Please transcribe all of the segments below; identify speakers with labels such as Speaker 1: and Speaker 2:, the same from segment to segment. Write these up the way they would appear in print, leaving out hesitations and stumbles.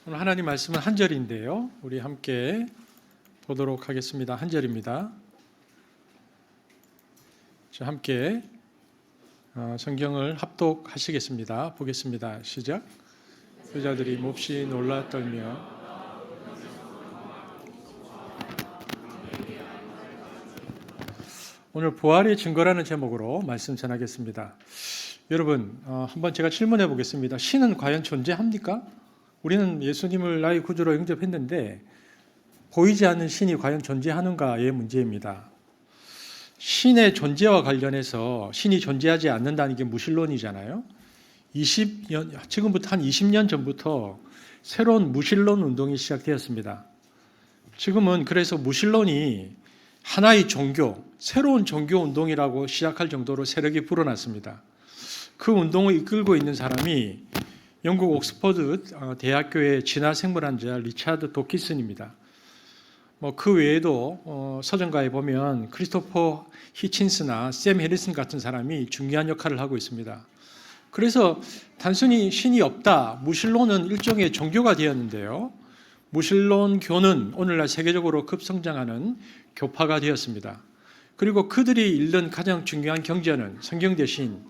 Speaker 1: 오늘 하나님 말씀은 한 절인데요. 우리 함께 보도록 하겠습니다. 한 절입니다. 자, 함께 성경을 합독하시겠습니다. 보겠습니다. 시작. 여자들이 몹시 놀라 떨며 오늘 부활의 증거라는 제목으로 말씀 전하겠습니다. 여러분, 한번 제가 질문해 보겠습니다. 신은 과연 존재합니까? 우리는 예수님을 나의 구주로 영접했는데 보이지 않는 신이 과연 존재하는가의 문제입니다. 신의 존재와 관련해서 신이 존재하지 않는다는 게 무신론이잖아요. 지금부터 한 20년 전부터 새로운 무신론 운동이 시작되었습니다. 지금은 그래서 무신론이 하나의 종교, 새로운 종교 운동이라고 시작할 정도로 세력이 불어났습니다. 그 운동을 이끌고 있는 사람이 영국 옥스퍼드 대학교의 진화생물학자 리차드 도키슨입니다. 그 외에도 서점가에 보면 크리스토퍼 히친스나 샘 해리슨 같은 사람이 중요한 역할을 하고 있습니다. 그래서 단순히 신이 없다, 무신론은 일종의 종교가 되었는데요. 무신론교는 오늘날 세계적으로 급성장하는 교파가 되었습니다. 그리고 그들이 읽는 가장 중요한 경전은 성경 대신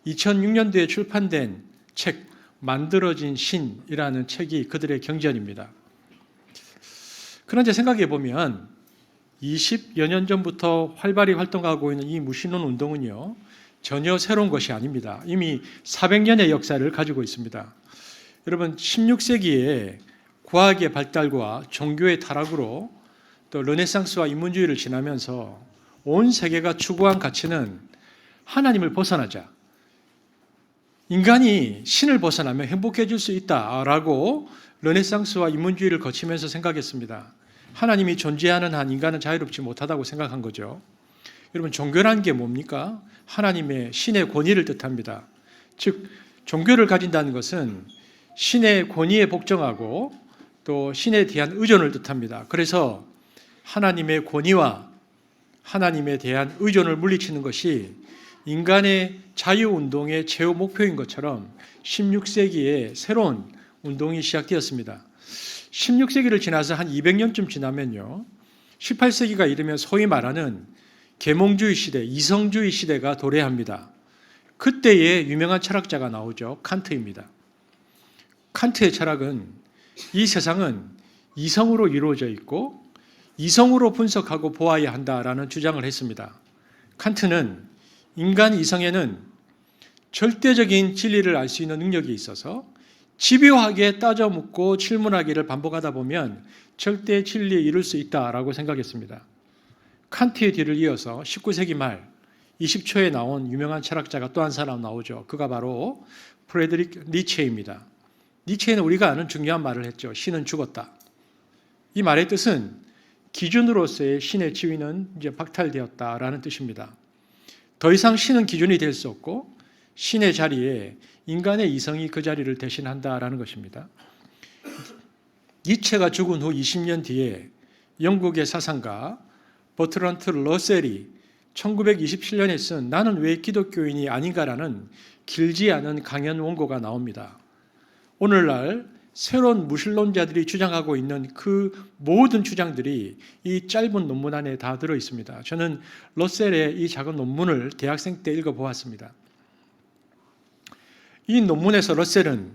Speaker 1: 2006년도에 출판된 책 만들어진 신이라는 책이 그들의 경전입니다. 그런데 생각해 보면 20여 년 전부터 활발히 활동하고 있는 이 무신론 운동은요, 전혀 새로운 것이 아닙니다. 이미 400년의 역사를 가지고 있습니다. 여러분, 16세기에 과학의 발달과 종교의 타락으로 또 르네상스와 인문주의를 지나면서 온 세계가 추구한 가치는 하나님을 벗어나자, 인간이 신을 벗어나면 행복해질 수 있다라고 르네상스와 인문주의를 거치면서 생각했습니다. 하나님이 존재하는 한 인간은 자유롭지 못하다고 생각한 거죠. 여러분, 종교라는 게 뭡니까? 하나님의 신의 권위를 뜻합니다. 즉, 종교를 가진다는 것은 신의 권위에 복종하고 또 신에 대한 의존을 뜻합니다. 그래서 하나님의 권위와 하나님에 대한 의존을 물리치는 것이 인간의 자유운동의 최후 목표인 것처럼 16세기에 새로운 운동이 시작되었습니다. 16세기를 지나서 한 200년쯤 지나면요, 18세기가 이르면 소위 말하는 계몽주의 시대, 이성주의 시대가 도래합니다. 그때에 유명한 철학자가 나오죠. 칸트입니다. 칸트의 철학은 이 세상은 이성으로 이루어져 있고 이성으로 분석하고 보아야 한다라는 주장을 했습니다. 칸트는 인간 이성에는 절대적인 진리를 알 수 있는 능력이 있어서 집요하게 따져 묻고 질문하기를 반복하다 보면 절대 진리에 이를 수 있다라고 생각했습니다. 칸트의 뒤를 이어서 19세기 말 20초에 나온 유명한 철학자가 또 한 사람 나오죠. 그가 바로 프레드릭 니체입니다. 니체는 우리가 아는 중요한 말을 했죠. 신은 죽었다. 이 말의 뜻은 기준으로서의 신의 지위는 이제 박탈되었다라는 뜻입니다. 더 이상 신은 기준이 될 수 없고 신의 자리에 인간의 이성이 그 자리를 대신한다라는 것입니다. 니체가 죽은 후 20년 뒤에 영국의 사상가 버트런트 러셀이 1927년에 쓴 나는 왜 기독교인이 아닌가라는 길지 않은 강연 원고가 나옵니다. 오늘날 새로운 무신론자들이 주장하고 있는 그 모든 주장들이 이 짧은 논문 안에 다 들어 있습니다. 저는 러셀의 이 작은 논문을 대학생 때 읽어보았습니다. 이 논문에서 러셀은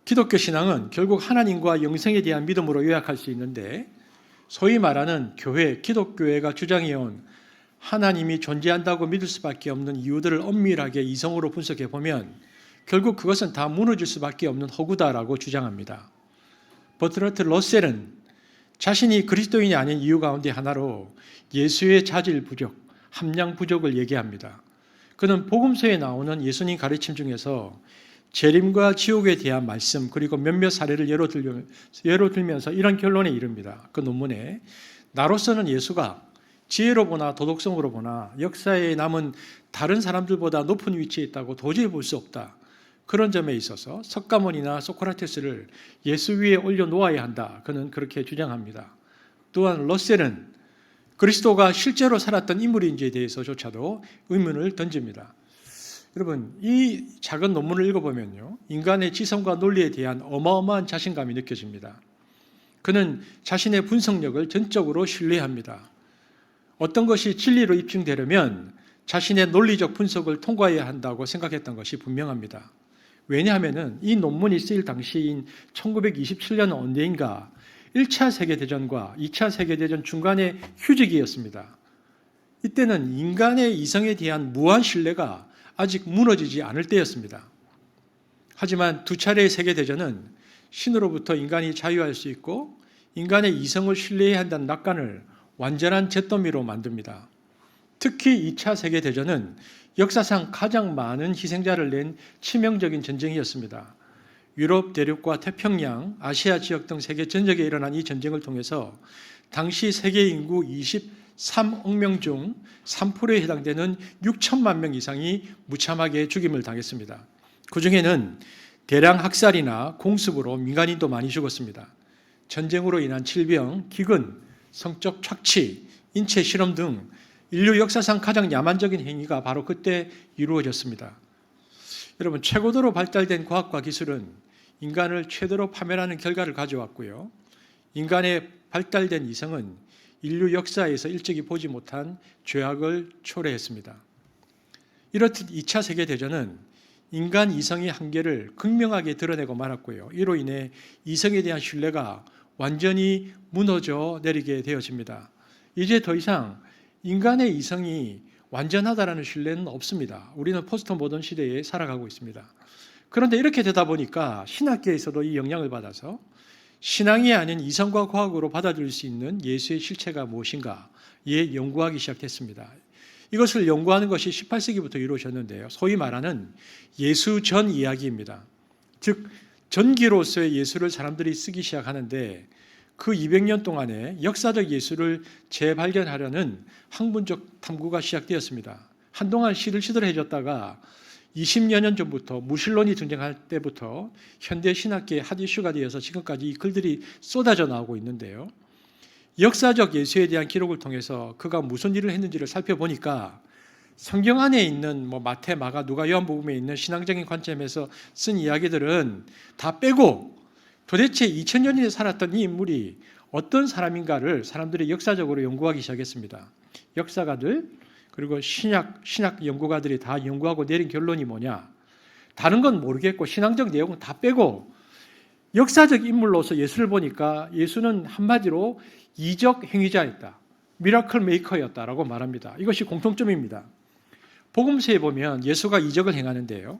Speaker 1: 기독교 신앙은 결국 하나님과 영생에 대한 믿음으로 요약할 수 있는데 소위 말하는 교회, 기독교회가 주장해온 하나님이 존재한다고 믿을 수밖에 없는 이유들을 엄밀하게 이성으로 분석해 보면 결국 그것은 다 무너질 수밖에 없는 허구다라고 주장합니다. 버트런트 러셀은 자신이 그리스도인이 아닌 이유 가운데 하나로 예수의 자질 부족, 함량 부족을 얘기합니다. 그는 복음서에 나오는 예수님 가르침 중에서 재림과 지옥에 대한 말씀 그리고 몇몇 사례를 예로 들면서 이런 결론에 이릅니다. 그 논문에 나로서는 예수가 지혜로 보나 도덕성으로 보나 역사에 남은 다른 사람들보다 높은 위치에 있다고 도저히 볼 수 없다. 그런 점에 있어서 석가모니나 소크라테스를 예수 위에 올려놓아야 한다. 그는 그렇게 주장합니다. 또한 러셀은 그리스도가 실제로 살았던 인물인지에 대해서조차도 의문을 던집니다. 여러분, 이 작은 논문을 읽어보면요, 인간의 지성과 논리에 대한 어마어마한 자신감이 느껴집니다. 그는 자신의 분석력을 전적으로 신뢰합니다. 어떤 것이 진리로 입증되려면 자신의 논리적 분석을 통과해야 한다고 생각했던 것이 분명합니다. 왜냐하면 이 논문이 쓰일 당시인 1927년 언제인가 1차 세계대전과 2차 세계대전 중간의 휴지기였습니다. 이때는 인간의 이성에 대한 무한 신뢰가 아직 무너지지 않을 때였습니다. 하지만 두 차례의 세계대전은 신으로부터 인간이 자유할 수 있고 인간의 이성을 신뢰해야 한다는 낙관을 완전한 잿더미로 만듭니다. 특히 2차 세계대전은 역사상 가장 많은 희생자를 낸 치명적인 전쟁이었습니다. 유럽 대륙과 태평양, 아시아 지역 등 세계 전역에 일어난 이 전쟁을 통해서 당시 세계 인구 23억 명 중 3%에 해당되는 6천만 명 이상이 무참하게 죽임을 당했습니다. 그중에는 대량 학살이나 공습으로 민간인도 많이 죽었습니다. 전쟁으로 인한 질병, 기근, 성적 착취, 인체 실험 등 인류 역사상 가장 야만적인 행위가 바로 그때 이루어졌습니다. 여러분, 최고도로 발달된 과학과 기술은 인간을 최대로 파멸하는 결과를 가져왔고요. 인간의 발달된 이성은 인류 역사에서 일찍이 보지 못한 죄악을 초래했습니다. 이렇듯 2차 세계대전은 인간 이성의 한계를 극명하게 드러내고 말았고요. 이로 인해 이성에 대한 신뢰가 완전히 무너져 내리게 되어집니다. 이제 더 이상 인간의 이성이 완전하다라는 신뢰는 없습니다. 우리는 포스트 모던 시대에 살아가고 있습니다. 그런데 이렇게 되다 보니까 신학계에서도 이 영향을 받아서 신앙이 아닌 이성과 과학으로 받아들일 수 있는 예수의 실체가 무엇인가에 연구하기 시작했습니다. 이것을 연구하는 것이 18세기부터 이루어졌는데요. 소위 말하는 예수 전 이야기입니다. 즉 전기로서의 예수를 사람들이 쓰기 시작하는데 그 200년 동안에 역사적 예수를 재발견하려는 학문적 탐구가 시작되었습니다. 한동안 시들시들해졌다가 20여 년 전부터 무신론이 등장할 때부터 현대 신학계의 핫 이슈가 되어서 지금까지 이 글들이 쏟아져 나오고 있는데요. 역사적 예수에 대한 기록을 통해서 그가 무슨 일을 했는지를 살펴보니까 성경 안에 있는 마태, 마가, 누가, 요한복음에 있는 신앙적인 관점에서 쓴 이야기들은 다 빼고 도대체 2000년이 살았던 이 인물이 어떤 사람인가를 사람들이 역사적으로 연구하기 시작했습니다. 역사가들 그리고 신학 연구가들이 다 연구하고 내린 결론이 뭐냐? 다른 건 모르겠고 신앙적 내용은 다 빼고 역사적 인물로서 예수를 보니까 예수는 한마디로 이적 행위자였다. 미라클 메이커였다라고 말합니다. 이것이 공통점입니다. 복음서에 보면 예수가 이적을 행하는데요.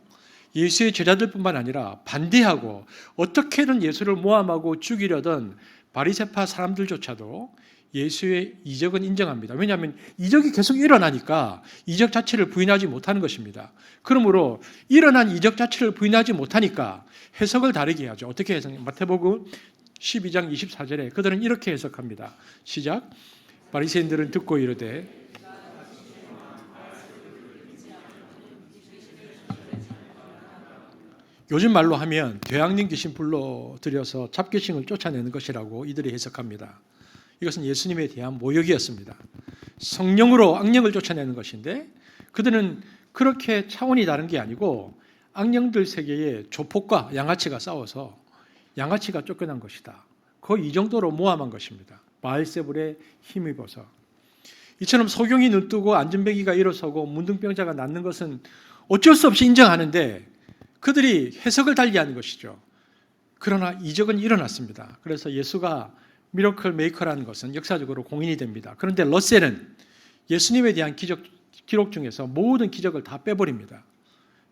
Speaker 1: 예수의 제자들뿐만 아니라 반대하고 어떻게든 예수를 모함하고 죽이려던 바리새파 사람들조차도 예수의 이적은 인정합니다. 왜냐하면 이적이 계속 일어나니까 이적 자체를 부인하지 못하는 것입니다. 그러므로 일어난 이적 자체를 부인하지 못하니까 해석을 다르게 하죠. 어떻게 해석해요? 마태복음 12장 24절에 그들은 이렇게 해석합니다. 시작. 바리새인들은 듣고 이르되 요즘 말로 하면 되앙님 귀신 불러들여서 잡귀신을 쫓아내는 것이라고 이들이 해석합니다. 이것은 예수님에 대한 모욕이었습니다. 성령으로 악령을 쫓아내는 것인데 그들은 그렇게 차원이 다른 게 아니고 악령들 세계에 조폭과 양아치가 싸워서 양아치가 쫓겨난 것이다. 거의 이 정도로 모함한 것입니다. 바알세불에 힘입어서. 이처럼 소경이 눈뜨고 안전뱅이가 일어서고 문둥병자가 낫는 것은 어쩔 수 없이 인정하는데 그들이 해석을 달리하는 것이죠. 그러나 이적은 일어났습니다. 그래서 예수가 미러클 메이커라는 것은 역사적으로 공인이 됩니다. 그런데 러셀은 예수님에 대한 기록 중에서 모든 기적을 다 빼버립니다.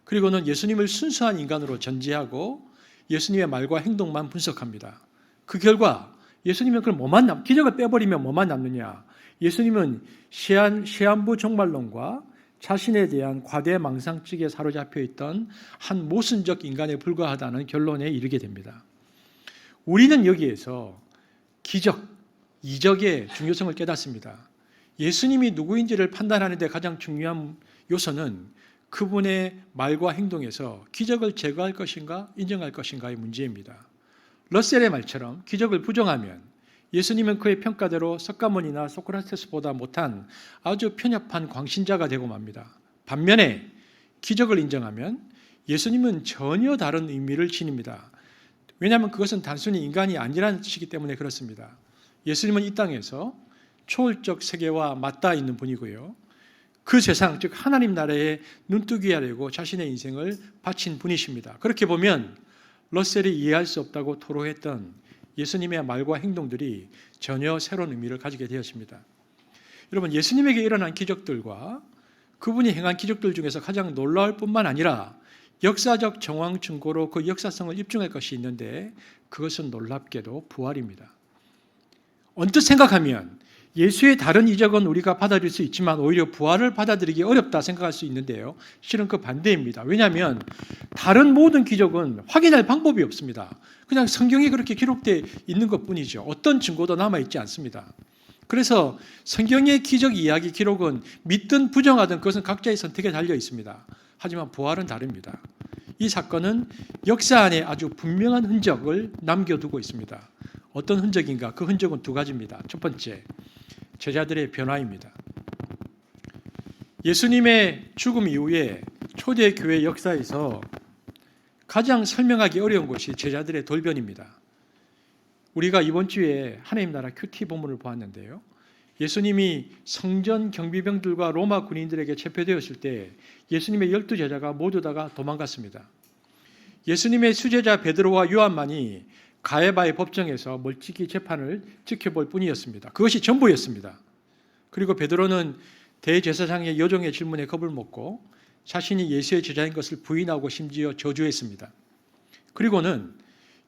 Speaker 1: 그리고는 예수님을 순수한 인간으로 전제하고 예수님의 말과 행동만 분석합니다. 그 결과 예수님은 그럼 기적을 빼버리면 뭐만 남느냐? 예수님은 시한부 종말론과 자신에 대한 과대망상증에 사로잡혀 있던 한 모순적 인간에 불과하다는 결론에 이르게 됩니다. 우리는 여기에서 기적, 이적의 중요성을 깨닫습니다. 예수님이 누구인지를 판단하는 데 가장 중요한 요소는 그분의 말과 행동에서 기적을 제거할 것인가 인정할 것인가의 문제입니다. 러셀의 말처럼 기적을 부정하면 예수님은 그의 평가대로 석가모니나 소크라테스보다 못한 아주 편협한 광신자가 되고 맙니다. 반면에 기적을 인정하면 예수님은 전혀 다른 의미를 지닙니다. 왜냐하면 그것은 단순히 인간이 아니라는 뜻이기 때문에 그렇습니다. 예수님은 이 땅에서 초월적 세계와 맞닿아 있는 분이고요. 그 세상, 즉 하나님 나라에 눈뜨기 하려고 자신의 인생을 바친 분이십니다. 그렇게 보면 러셀이 이해할 수 없다고 토로했던 예수님의 말과 행동들이 전혀 새로운 의미를 가지게 되었습니다. 여러분, 예수님에게 일어난 기적들과 그분이 행한 기적들 중에서 가장 놀라울 뿐만 아니라 역사적 정황 증거로 그 역사성을 입증할 것이 있는데 그것은 놀랍게도 부활입니다. 언뜻 생각하면 예수의 다른 이적은 우리가 받아들일 수 있지만 오히려 부활을 받아들이기 어렵다 생각할 수 있는데요. 실은 그 반대입니다. 왜냐하면 다른 모든 기적은 확인할 방법이 없습니다. 그냥 성경에 그렇게 기록되어 있는 것뿐이죠. 어떤 증거도 남아있지 않습니다. 그래서 성경의 기적 이야기 기록은 믿든 부정하든 그것은 각자의 선택에 달려 있습니다. 하지만 부활은 다릅니다. 이 사건은 역사 안에 아주 분명한 흔적을 남겨두고 있습니다. 어떤 흔적인가? 그 흔적은 두 가지입니다. 첫 번째, 제자들의 변화입니다. 예수님의 죽음 이후에 초대교회 역사에서 가장 설명하기 어려운 것이 제자들의 돌변입니다. 우리가 이번 주에 하나님 나라 큐티 본문을 보았는데요. 예수님이 성전 경비병들과 로마 군인들에게 체포되었을 때 예수님의 12제자가 모두 다가 도망갔습니다. 예수님의 수제자 베드로와 요한만이 가야바의 법정에서 멀찍이 재판을 지켜볼 뿐이었습니다. 그것이 전부였습니다. 그리고 베드로는 대제사장의 여종의 질문에 겁을 먹고 자신이 예수의 제자인 것을 부인하고 심지어 저주했습니다. 그리고는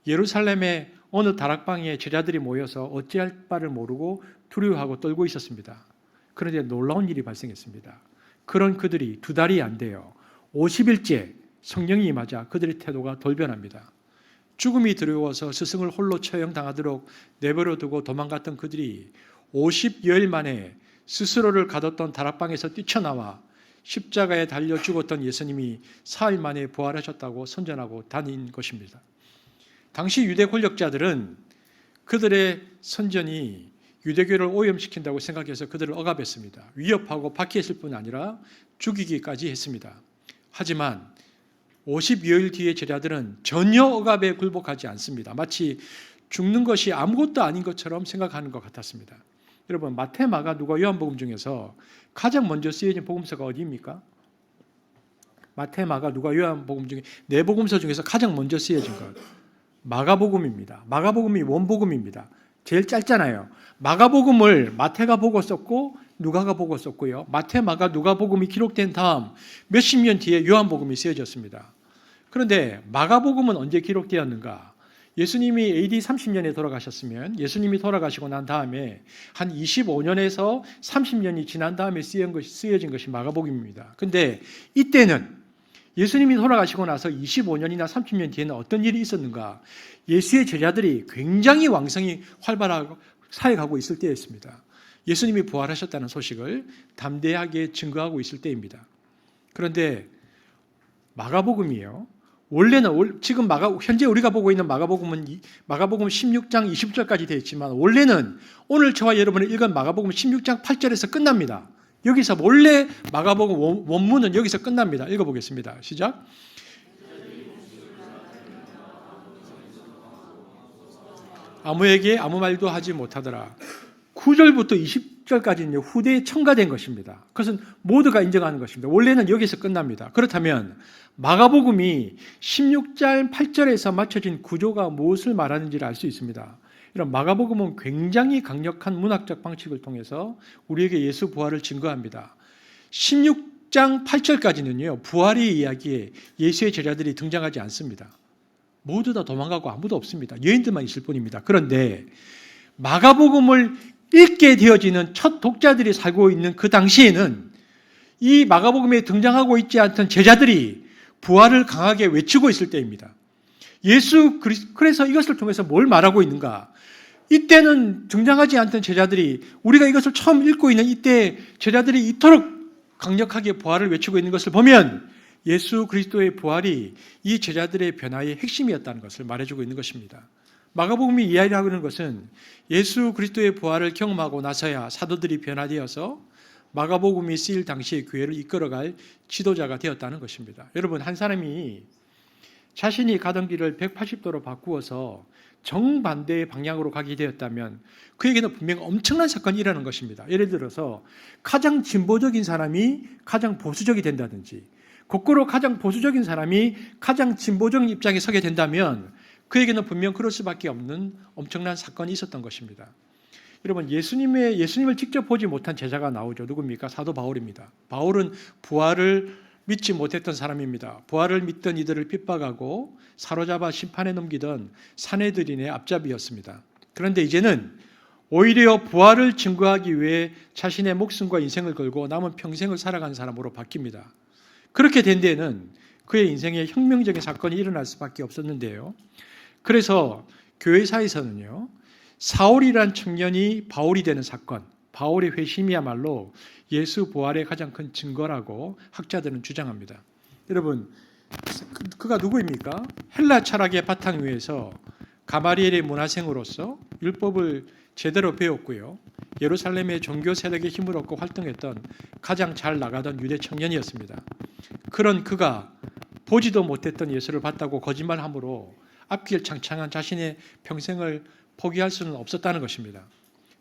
Speaker 1: 예루살렘의 어느 다락방에 제자들이 모여서 어찌할 바를 모르고 두려워하고 떨고 있었습니다. 그런데 놀라운 일이 발생했습니다. 그런 그들이 두 달이 안 돼요. 50일째 성령이 임하자 그들의 태도가 돌변합니다. 죽음이 두려워서 스승을 홀로 처형당하도록 내버려 두고 도망갔던 그들이 50여일 만에 스스로를 가뒀던 다락방에서 뛰쳐나와 십자가에 달려 죽었던 예수님이 4일 만에 부활하셨다고 선전하고 다닌 것입니다. 당시 유대 권력자들은 그들의 선전이 유대교를 오염시킨다고 생각해서 그들을 억압했습니다. 위협하고 박해했을 뿐 아니라 죽이기까지 했습니다. 하지만 50여일 뒤에 제자들은 전혀 억압에 굴복하지 않습니다. 마치 죽는 것이 아무것도 아닌 것처럼 생각하는 것 같았습니다. 여러분, 마태, 마가, 누가, 요한복음 중에서 가장 먼저 쓰여진 복음서가 어디입니까? 마태, 마가, 누가, 요한복음 중에 네 복음서 중에서 가장 먼저 쓰여진 것 마가복음입니다. 마가복음이 원복음입니다. 제일 짧잖아요. 마가복음을 마태가 보고 썼고 누가가 보고 썼고요. 마태, 마가, 누가복음이 기록된 다음 몇십 년 뒤에 요한복음이 쓰여졌습니다. 그런데 마가복음은 언제 기록되었는가? 예수님이 AD 30년에 돌아가셨으면 예수님이 돌아가시고 난 다음에 한 25년에서 30년이 지난 다음에 쓰여진 것이 마가복음입니다. 그런데 이때는 예수님이 돌아가시고 나서 25년이나 30년 뒤에는 어떤 일이 있었는가? 예수의 제자들이 굉장히 왕성히 활발하고 사역하고 있을 때였습니다. 예수님이 부활하셨다는 소식을 담대하게 증거하고 있을 때입니다. 그런데 마가복음이에요. 원래는 지금 현재 우리가 보고 있는 마가복음 16장 20절까지 되어 있지만 원래는 오늘 저와 여러분이 읽은 마가복음 16장 8절에서 끝납니다. 여기서 원래 마가복음 원문은 여기서 끝납니다. 읽어보겠습니다. 시작. 아무에게 아무 말도 하지 못하더라. 9절부터 20절까지는 후대에 첨가된 것입니다. 그것은 모두가 인정하는 것입니다. 원래는 여기서 끝납니다. 그렇다면 마가복음이 16장 8절에서 맞춰진 구조가 무엇을 말하는지를 알 수 있습니다. 이런 마가복음은 굉장히 강력한 문학적 방식을 통해서 우리에게 예수 부활을 증거합니다. 16장 8절까지는요, 부활의 이야기에 예수의 제자들이 등장하지 않습니다. 모두 다 도망가고 아무도 없습니다. 여인들만 있을 뿐입니다. 그런데 마가복음을 읽게 되어지는 첫 독자들이 살고 있는 그 당시에는 이 마가복음에 등장하고 있지 않던 제자들이 부활을 강하게 외치고 있을 때입니다. 그래서 이것을 통해서 뭘 말하고 있는가? 이때는 등장하지 않던 제자들이 우리가 이것을 처음 읽고 있는 이때 제자들이 이토록 강력하게 부활을 외치고 있는 것을 보면 예수 그리스도의 부활이 이 제자들의 변화의 핵심이었다는 것을 말해주고 있는 것입니다. 마가복음이 이야기하고 있는 것은 예수 그리스도의 부활을 경험하고 나서야 사도들이 변화되어서 마가복음이 쓰일 당시의 교회를 이끌어갈 지도자가 되었다는 것입니다. 여러분, 한 사람이 자신이 가던 길을 180도로 바꾸어서 정반대의 방향으로 가게 되었다면 그에게는 분명 엄청난 사건이 일어나는 것입니다. 예를 들어서 가장 진보적인 사람이 가장 보수적이 된다든지, 거꾸로 가장 보수적인 사람이 가장 진보적인 입장에 서게 된다면 그에게는 분명 그럴 수밖에 없는 엄청난 사건이 있었던 것입니다. 여러분, 예수님을 직접 보지 못한 제자가 나오죠. 누굽니까? 사도 바울입니다. 바울은 부활을 믿지 못했던 사람입니다. 부활을 믿던 이들을 핍박하고 사로잡아 심판에 넘기던 사내들인의 앞잡이였습니다. 그런데 이제는 오히려 부활을 증거하기 위해 자신의 목숨과 인생을 걸고 남은 평생을 살아간 사람으로 바뀝니다. 그렇게 된 데에는 그의 인생에 혁명적인 사건이 일어날 수밖에 없었는데요. 그래서 교회사에서는요, 사울이란 청년이 바울이 되는 사건, 바울의 회심이야말로 예수 부활의 가장 큰 증거라고 학자들은 주장합니다. 여러분, 그가 누구입니까? 헬라 철학의 바탕 위에서 가마리엘의 문화생으로서 율법을 제대로 배웠고요. 예루살렘의 종교 세력의 힘을 얻고 활동했던 가장 잘 나가던 유대 청년이었습니다. 그런 그가 보지도 못했던 예수를 봤다고 거짓말함으로 앞길 창창한 자신의 평생을 포기할 수는 없었다는 것입니다.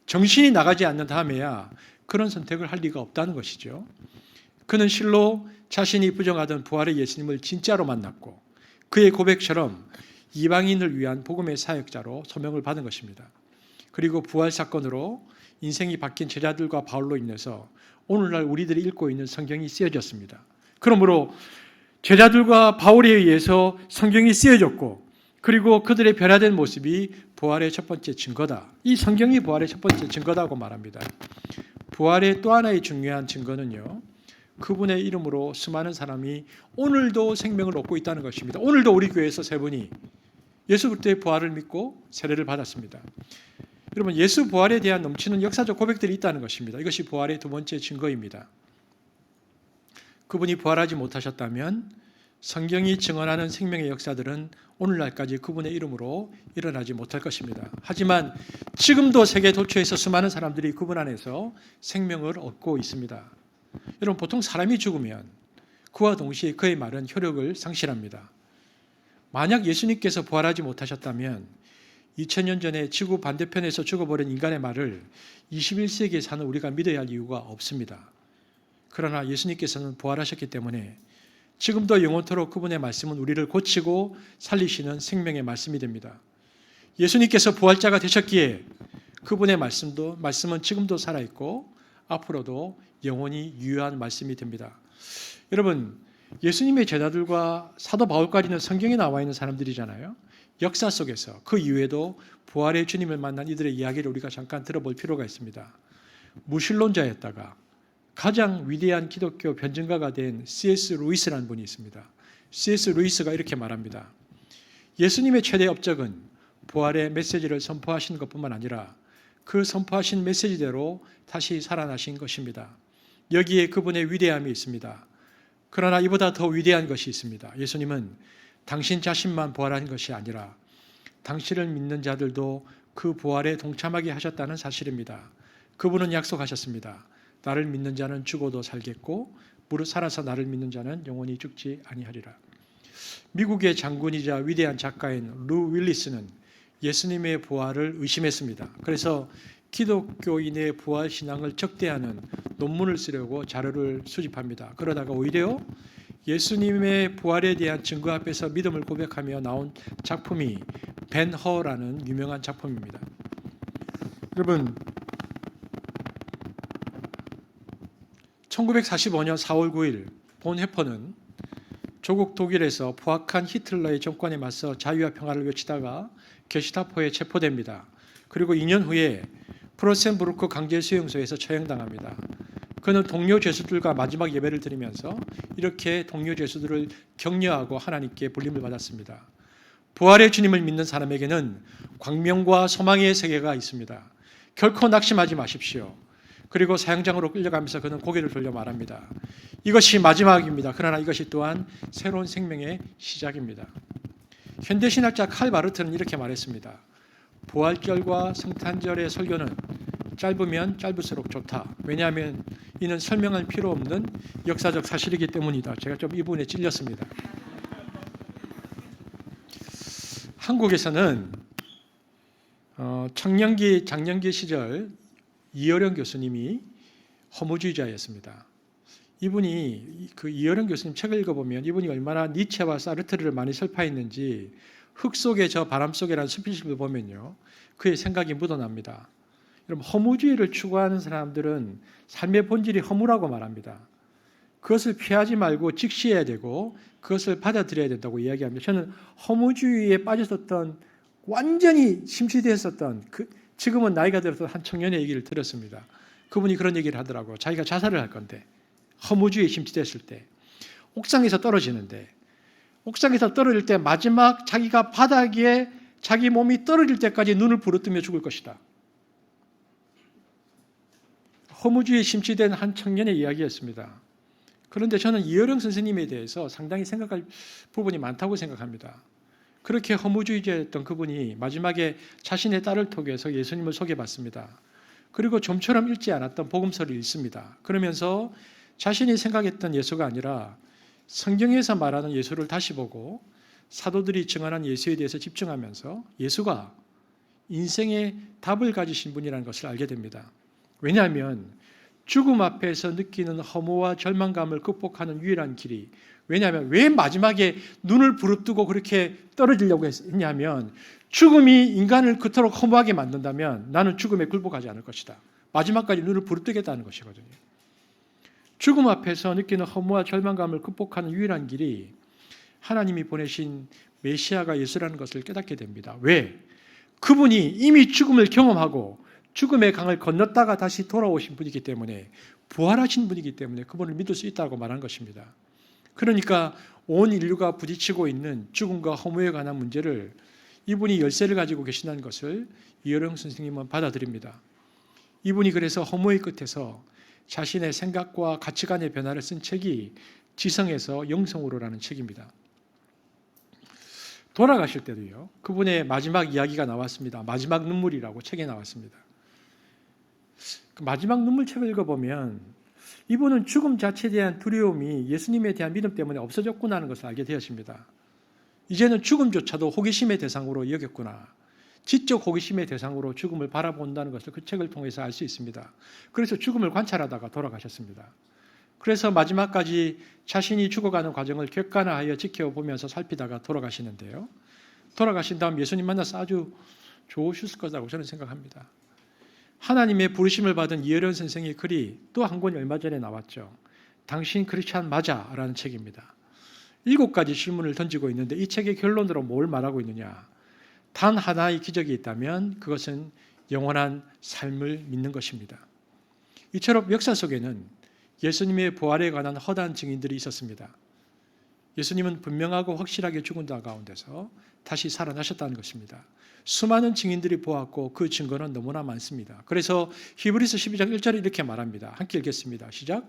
Speaker 1: 정신이 나가지 않는 다음에야 그런 선택을 할 리가 없다는 것이죠. 그는 실로 자신이 부정하던 부활의 예수님을 진짜로 만났고 그의 고백처럼 이방인을 위한 복음의 사역자로 소명을 받은 것입니다. 그리고 부활 사건으로 인생이 바뀐 제자들과 바울로 인해서 오늘날 우리들이 읽고 있는 성경이 쓰여졌습니다. 그러므로 제자들과 바울에 의해서 성경이 쓰여졌고 그리고 그들의 변화된 모습이 부활의 첫 번째 증거다. 이 성경이 부활의 첫 번째 증거다고 말합니다. 부활의 또 하나의 중요한 증거는요, 그분의 이름으로 수많은 사람이 오늘도 생명을 얻고 있다는 것입니다. 오늘도 우리 교회에서 세 분이 예수 그리스도의 부활을 믿고 세례를 받았습니다. 여러분, 예수 부활에 대한 넘치는 역사적 고백들이 있다는 것입니다. 이것이 부활의 두 번째 증거입니다. 그분이 부활하지 못하셨다면 성경이 증언하는 생명의 역사들은 오늘날까지 그분의 이름으로 일어나지 못할 것입니다. 하지만 지금도 세계 도처에서 수많은 사람들이 그분 안에서 생명을 얻고 있습니다. 여러분, 보통 사람이 죽으면 그와 동시에 그의 말은 효력을 상실합니다. 만약 예수님께서 부활하지 못하셨다면 2000년 전에 지구 반대편에서 죽어버린 인간의 말을 21세기에 사는 우리가 믿어야 할 이유가 없습니다. 그러나 예수님께서는 부활하셨기 때문에 지금도 영원토록 그분의 말씀은 우리를 고치고 살리시는 생명의 말씀이 됩니다. 예수님께서 부활자가 되셨기에 그분의 말씀은 지금도 살아있고 앞으로도 영원히 유효한 말씀이 됩니다. 여러분, 예수님의 제자들과 사도 바울까지는 성경에 나와 있는 사람들이잖아요. 역사 속에서 그 이후에도 부활의 주님을 만난 이들의 이야기를 우리가 잠깐 들어볼 필요가 있습니다. 무신론자였다가 가장 위대한 기독교 변증가가 된 C.S. 루이스라는 분이 있습니다. C.S. 루이스가 이렇게 말합니다. 예수님의 최대 업적은 부활의 메시지를 선포하신 것뿐만 아니라 그 선포하신 메시지대로 다시 살아나신 것입니다. 여기에 그분의 위대함이 있습니다. 그러나 이보다 더 위대한 것이 있습니다. 예수님은 당신 자신만 부활한 것이 아니라 당신을 믿는 자들도 그 부활에 동참하게 하셨다는 사실입니다. 그분은 약속하셨습니다. 나를 믿는 자는 죽어도 살겠고 무릇 살아서 나를 믿는 자는 영원히 죽지 아니하리라. 미국의 장군이자 위대한 작가인 루 윌리스는 예수님의 부활을 의심했습니다. 그래서 기독교인의 부활 신앙을 적대하는 논문을 쓰려고 자료를 수집합니다. 그러다가 오히려 예수님의 부활에 대한 증거 앞에서 믿음을 고백하며 나온 작품이 벤 허라는 유명한 작품입니다. 여러분, 1945년 4월 9일 본 해퍼는 조국 독일에서 포악한 히틀러의 정권에 맞서 자유와 평화를 외치다가 게슈타포에 체포됩니다. 그리고 2년 후에 프로센부르크 강제수용소에서 처형당합니다. 그는 동료 죄수들과 마지막 예배를 드리면서 이렇게 동료 죄수들을 격려하고 하나님께 불림을 받았습니다. 부활의 주님을 믿는 사람에게는 광명과 소망의 세계가 있습니다. 결코 낙심하지 마십시오. 그리고 사형장으로 끌려가면서 그는 고개를 돌려 말합니다. 이것이 마지막입니다. 그러나 이것이 또한 새로운 생명의 시작입니다. 현대신학자 칼 바르트는 이렇게 말했습니다. 부활절과 성탄절의 설교는 짧으면 짧을수록 좋다. 왜냐하면 이는 설명할 필요 없는 역사적 사실이기 때문이다. 제가 좀 이 부분에 찔렸습니다. 한국에서는 청년기, 장년기 시절 이어령 교수님이 허무주의자였습니다. 이분이 그 이어령 교수님 책을 읽어보면 이분이 얼마나 니체와 사르트르를 많이 설파했는지 흙 속에 저 바람 속에라는 스피치를 보면요. 그의 생각이 묻어납니다. 여러분 허무주의를 추구하는 사람들은 삶의 본질이 허무라고 말합니다. 그것을 피하지 말고 직시해야 되고 그것을 받아들여야 된다고 이야기합니다. 저는 허무주의에 빠졌었던 완전히 심취되었었던 지금은 나이가 들어서 한 청년의 얘기를 들었습니다. 그분이 그런 얘기를 하더라고요. 자기가 자살을 할 건데 허무주의에 심취됐을 때 옥상에서 떨어지는데 옥상에서 떨어질 때 마지막 자기가 바닥에 자기 몸이 떨어질 때까지 눈을 부릅뜨며 죽을 것이다. 허무주의에 심취된 한 청년의 이야기였습니다. 그런데 저는 이어령 선생님에 대해서 상당히 생각할 부분이 많다고 생각합니다. 그렇게 허무주의자였던 그분이 마지막에 자신의 딸을 통해서 예수님을 소개받습니다. 그리고 좀처럼 읽지 않았던 복음서를 읽습니다. 그러면서 자신이 생각했던 예수가 아니라 성경에서 말하는 예수를 다시 보고 사도들이 증언한 예수에 대해서 집중하면서 예수가 인생의 답을 가지신 분이라는 것을 알게 됩니다. 왜냐하면 죽음 앞에서 느끼는 허무와 절망감을 극복하는 유일한 길이, 왜냐하면 왜 마지막에 눈을 부릅뜨고 그렇게 떨어지려고 했냐면 죽음이 인간을 그토록 허무하게 만든다면 나는 죽음에 굴복하지 않을 것이다. 마지막까지 눈을 부릅뜨겠다는 것이거든요. 죽음 앞에서 느끼는 허무와 절망감을 극복하는 유일한 길이 하나님이 보내신 메시아가 예수라는 것을 깨닫게 됩니다. 왜? 그분이 이미 죽음을 경험하고 죽음의 강을 건넜다가 다시 돌아오신 분이기 때문에, 부활하신 분이기 때문에 그분을 믿을 수 있다고 말한 것입니다. 그러니까 온 인류가 부딪히고 있는 죽음과 허무에 관한 문제를 이분이 열쇠를 가지고 계신다는 것을 이어령 선생님은 받아들입니다. 이분이 그래서 허무의 끝에서 자신의 생각과 가치관의 변화를 쓴 책이 지성에서 영성으로라는 책입니다. 돌아가실 때도요, 그분의 마지막 이야기가 나왔습니다. 마지막 눈물이라고 책에 나왔습니다. 그 마지막 눈물책을 읽어보면 이분은 죽음 자체에 대한 두려움이 예수님에 대한 믿음 때문에 없어졌구나 하는 것을 알게 되었습니다. 이제는 죽음조차도 호기심의 대상으로 여겼구나. 지적 호기심의 대상으로 죽음을 바라본다는 것을 그 책을 통해서 알 수 있습니다. 그래서 죽음을 관찰하다가 돌아가셨습니다. 그래서 마지막까지 자신이 죽어가는 과정을 객관화하여 지켜보면서 살피다가 돌아가시는데요. 돌아가신 다음 예수님 만나서 아주 좋으셨을 거라고 저는 생각합니다. 하나님의 부르심을 받은 이어령 선생의 글이 또 한 권이 얼마 전에 나왔죠. 당신 크리스찬 맞아? 라는 책입니다. 7가지 질문을 던지고 있는데 이 책의 결론으로 뭘 말하고 있느냐. 단 하나의 기적이 있다면 그것은 영원한 삶을 믿는 것입니다. 이처럼 역사 속에는 예수님의 부활에 관한 허다한 증인들이 있었습니다. 예수님은 분명하고 확실하게 죽은 가운데서 다시 살아나셨다는 것입니다. 수많은 증인들이 보았고 그 증거는 너무나 많습니다. 그래서 히브리서 12장 1절에 이렇게 말합니다. 함께 읽겠습니다. 시작.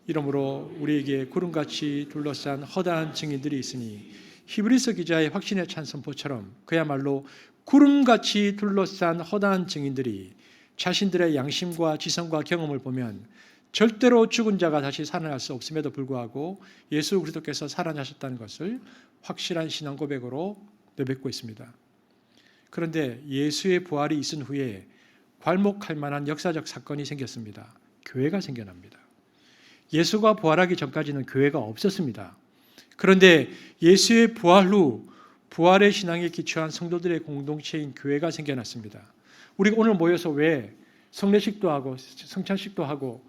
Speaker 1: 이러므로 우리에게 구름같이 둘러싼 허다한 증인들이 있으니 히브리서 기자의 확신에 찬 선포처럼 그야말로 구름같이 둘러싼 허다한 증인들이 자신들의 양심과 지성과 경험을 보면 절대로 죽은 자가 다시 살아날 수 없음에도 불구하고 예수 그리스도께서 살아나셨다는 것을 확실한 신앙 고백으로 내뱉고 있습니다. 그런데 예수의 부활이 있은 후에 괄목할 만한 역사적 사건이 생겼습니다. 교회가 생겨납니다. 예수가 부활하기 전까지는 교회가 없었습니다. 그런데 예수의 부활 후 부활의 신앙에 기초한 성도들의 공동체인 교회가 생겨났습니다. 우리가 오늘 모여서 왜 성례식도 하고 성찬식도 하고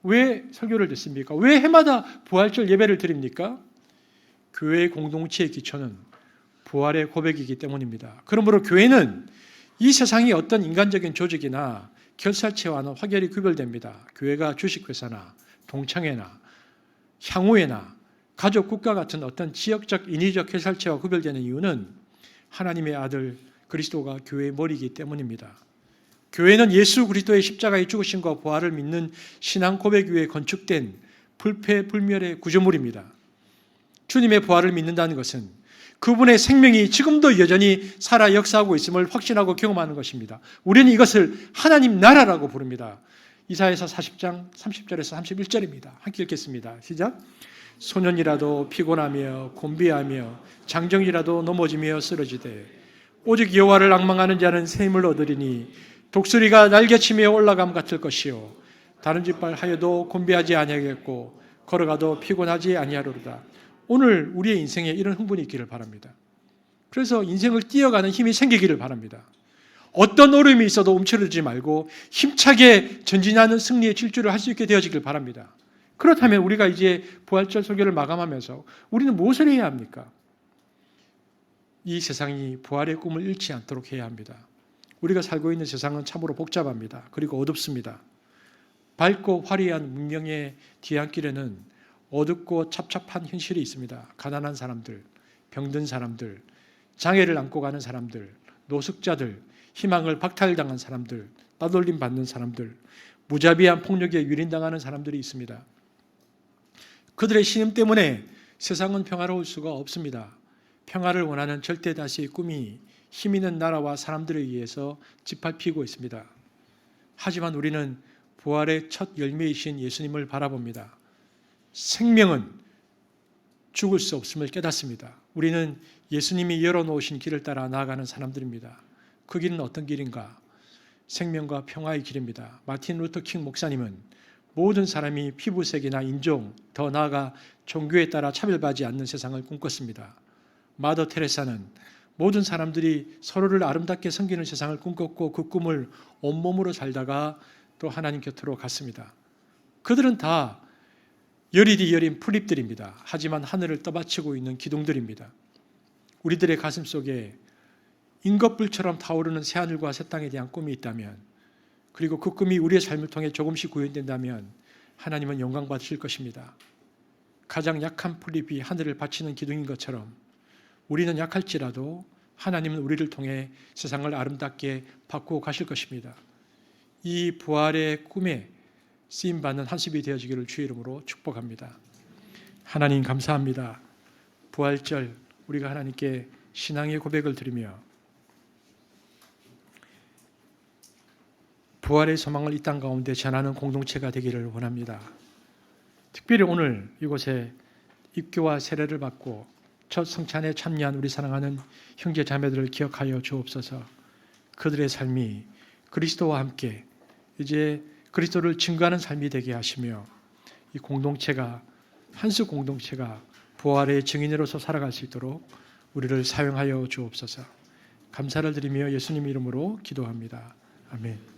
Speaker 1: 왜 설교를 듣습니까? 왜 해마다 부활절 예배를 드립니까? 교회의 공동체의 기초는 부활의 고백이기 때문입니다. 그러므로 교회는 이 세상의 어떤 인간적인 조직이나 결사체와는 확연히 구별됩니다. 교회가 주식회사나 동창회나 향후회나 가족 국가 같은 어떤 지역적 인위적 결사체와 구별되는 이유는 하나님의 아들 그리스도가 교회의 머리이기 때문입니다. 교회는 예수 그리스도의 십자가의 죽으심과 부활을 믿는 신앙 고백 위에 건축된 불패불멸의 구조물입니다. 주님의 부활을 믿는다는 것은 그분의 생명이 지금도 여전히 살아 역사하고 있음을 확신하고 경험하는 것입니다. 우리는 이것을 하나님 나라라고 부릅니다. 이사야서 40장 30절에서 31절입니다. 함께 읽겠습니다. 시작. 소년이라도 피곤하며 곤비하며 장정이라도 넘어지며 쓰러지되 오직 여호와를 앙망하는 자는 새 힘을 얻으리니 독수리가 날개치며 올라감 같을 것이요 다른 짓발 하여도 곤비하지 아니하겠고 걸어가도 피곤하지 아니하리로다. 오늘 우리의 인생에 이런 흥분이 있기를 바랍니다. 그래서 인생을 뛰어가는 힘이 생기기를 바랍니다. 어떤 어려움이 있어도 움츠러들지 말고 힘차게 전진하는 승리의 질주를 할 수 있게 되어지길 바랍니다. 그렇다면 우리가 이제 부활절 설교를 마감하면서 우리는 무엇을 해야 합니까? 이 세상이 부활의 꿈을 잃지 않도록 해야 합니다. 우리가 살고 있는 세상은 참으로 복잡합니다. 그리고 어둡습니다. 밝고 화려한 문명의 뒤안길에는 어둡고 찹찹한 현실이 있습니다. 가난한 사람들, 병든 사람들, 장애를 안고 가는 사람들, 노숙자들, 희망을 박탈당한 사람들, 따돌림 받는 사람들, 무자비한 폭력에 유린당하는 사람들이 있습니다. 그들의 신음 때문에 세상은 평화로울 수가 없습니다. 평화를 원하는 절대다수의 꿈이 힘 있는 나라와 사람들에 의해서 짓밟히고 있습니다. 하지만 우리는 부활의 첫 열매이신 예수님을 바라봅니다. 생명은 죽을 수 없음을 깨닫습니다. 우리는 예수님이 열어놓으신 길을 따라 나아가는 사람들입니다. 그 길은 어떤 길인가? 생명과 평화의 길입니다. 마틴 루터 킹 목사님은 모든 사람이 피부색이나 인종, 더 나아가 종교에 따라 차별받지 않는 세상을 꿈꿨습니다. 마더 테레사는 모든 사람들이 서로를 아름답게 섬기는 세상을 꿈꿨고 그 꿈을 온몸으로 살다가 또 하나님 곁으로 갔습니다. 그들은 다 여리디 여린 풀잎들입니다. 하지만 하늘을 떠받치고 있는 기둥들입니다. 우리들의 가슴 속에 인것불처럼 타오르는 새하늘과 새 땅에 대한 꿈이 있다면, 그리고 그 꿈이 우리의 삶을 통해 조금씩 구현된다면 하나님은 영광 받으실 것입니다. 가장 약한 풀잎이 하늘을 받치는 기둥인 것처럼 우리는 약할지라도 하나님은 우리를 통해 세상을 아름답게 바꾸어 가실 것입니다. 이 부활의 꿈에 쓰임받는 한습이 되어지기를 주의 이름으로 축복합니다. 하나님 감사합니다. 부활절 우리가 하나님께 신앙의 고백을 드리며 부활의 소망을 이 땅 가운데 전하는 공동체가 되기를 원합니다. 특별히 오늘 이곳에 입교와 세례를 받고 첫 성찬에 참여한 우리 사랑하는 형제 자매들을 기억하여 주옵소서. 그들의 삶이 그리스도와 함께 이제 그리스도를 증거하는 삶이 되게 하시며 이 공동체가 한수 공동체가 부활의 증인으로서 살아갈 수 있도록 우리를 사용하여 주옵소서. 감사를 드리며 예수님 이름으로 기도합니다. 아멘.